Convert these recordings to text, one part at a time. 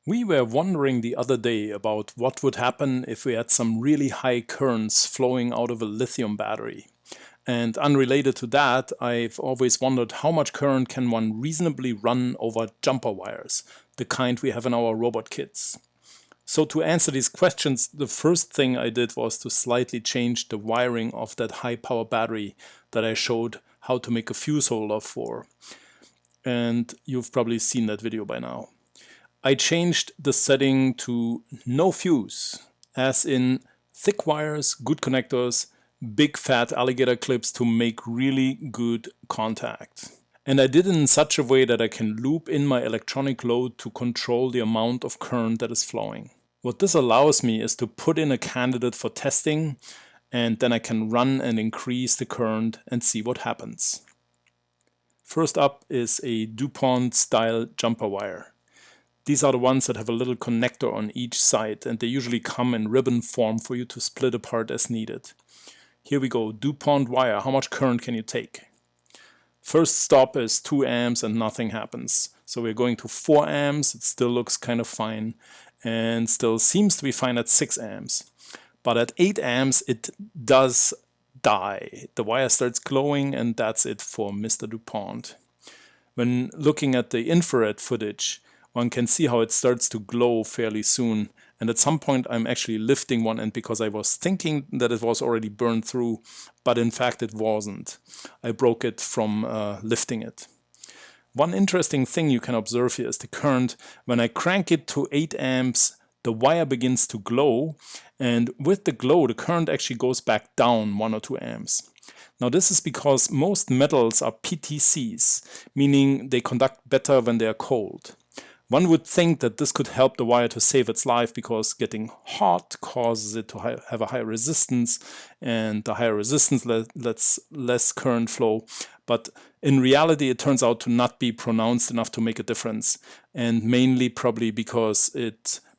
We were wondering the other day about what would happen if we had some really high currents flowing out of a lithium battery. And unrelated to that, I've always wondered how much current can one reasonably run over jumper wires, the kind we have in our robot kits. So to answer these questions, the first thing I did was to slightly change the wiring of that high power battery that I showed how to make a fuse holder for. And you've probably seen that video by now. I changed the setting to no fuse, as in thick wires, good connectors, big fat alligator clips to make really good contact. And I did it in such a way that I can loop in my electronic load to control the amount of current that is flowing. What this allows me is to put in a candidate for testing, and then I can run and increase the current and see what happens. First up is a DuPont style jumper wire. These are the ones that have a little connector on each side, and they usually come in ribbon form for you to split apart as needed. Here we go, DuPont wire, how much current can you take? First stop is 2 amps and nothing happens. So we're going to 4 amps, it still looks kind of fine, and still seems to be fine at 6 amps. But at 8 amps it does die. The wire starts glowing, and that's it for Mr. DuPont. When looking at the infrared footage, one can see how it starts to glow fairly soon, and at some point I'm actually lifting one end because I was thinking that it was already burned through, but in fact it wasn't. I broke it from lifting it. One interesting thing you can observe here is the current. When I crank it to 8 amps, the wire begins to glow, and with the glow the current actually goes back down 1 or 2 amps. Now this is because most metals are PTCs, meaning they conduct better when they are cold. One would think that this could help the wire to save its life because getting hot causes it to have a higher resistance, and the higher resistance lets less current flow. But in reality it turns out to not be pronounced enough to make a difference, and mainly probably because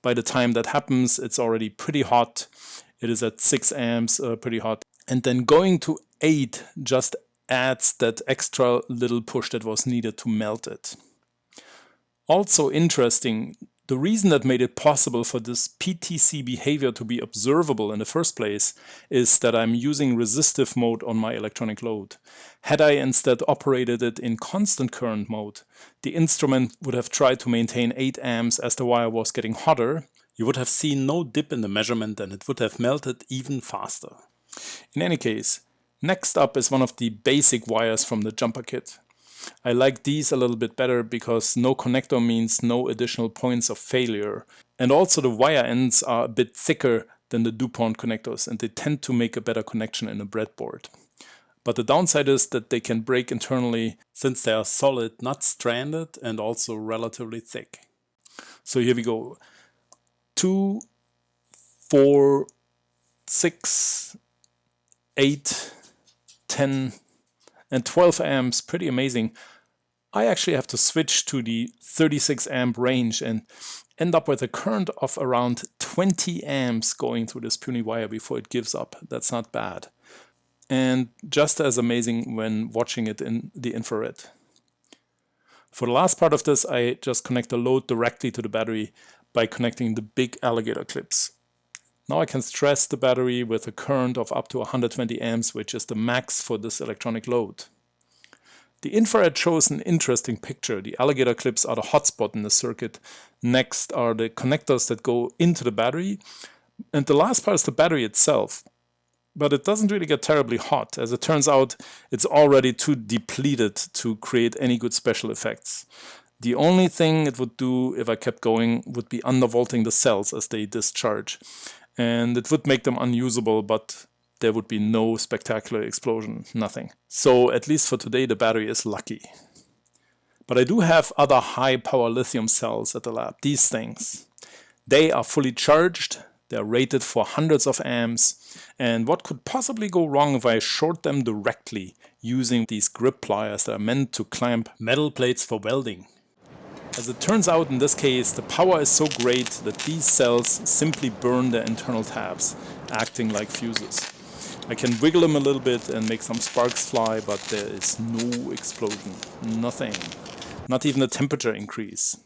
by the time that happens it's already pretty hot. It is at 6 amps, pretty hot. And then going to 8 just adds that extra little push that was needed to melt it. Also interesting, the reason that made it possible for this PTC behavior to be observable in the first place is that I'm using resistive mode on my electronic load. Had I instead operated it in constant current mode, the instrument would have tried to maintain 8 amps as the wire was getting hotter. You would have seen no dip in the measurement, and it would have melted even faster. In any case, next up is one of the basic wires from the jumper kit. I like these a little bit better because no connector means no additional points of failure. And also the wire ends are a bit thicker than the DuPont connectors, and they tend to make a better connection in a breadboard. But the downside is that they can break internally since they are solid, not stranded, and also relatively thick. So here we go. 2, 4, 6, 8, 10, and 12 amps, pretty amazing. I actually have to switch to the 36 amp range and end up with a current of around 20 amps going through this puny wire before it gives up. That's not bad. And just as amazing when watching it in the infrared. For the last part of this, I just connect the load directly to the battery by connecting the big alligator clips. Now I can stress the battery with a current of up to 120 amps, which is the max for this electronic load. The infrared shows an interesting picture. The alligator clips are the hotspot in the circuit. Next are the connectors that go into the battery. And the last part is the battery itself. But it doesn't really get terribly hot. As it turns out, it's already too depleted to create any good special effects. The only thing it would do if I kept going would be undervolting the cells as they discharge. And it would make them unusable, but there would be no spectacular explosion, nothing. So at least for today the battery is lucky. But I do have other high power lithium cells at the lab, these things. They are fully charged, they're rated for hundreds of amps, and what could possibly go wrong if I short them directly using these grip pliers that are meant to clamp metal plates for welding? As it turns out, in this case, the power is so great that these cells simply burn their internal tabs, acting like fuses. I can wiggle them a little bit and make some sparks fly, but there is no explosion, nothing, not even a temperature increase.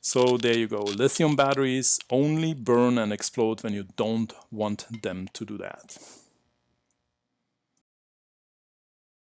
So there you go. Lithium batteries only burn and explode when you don't want them to do that.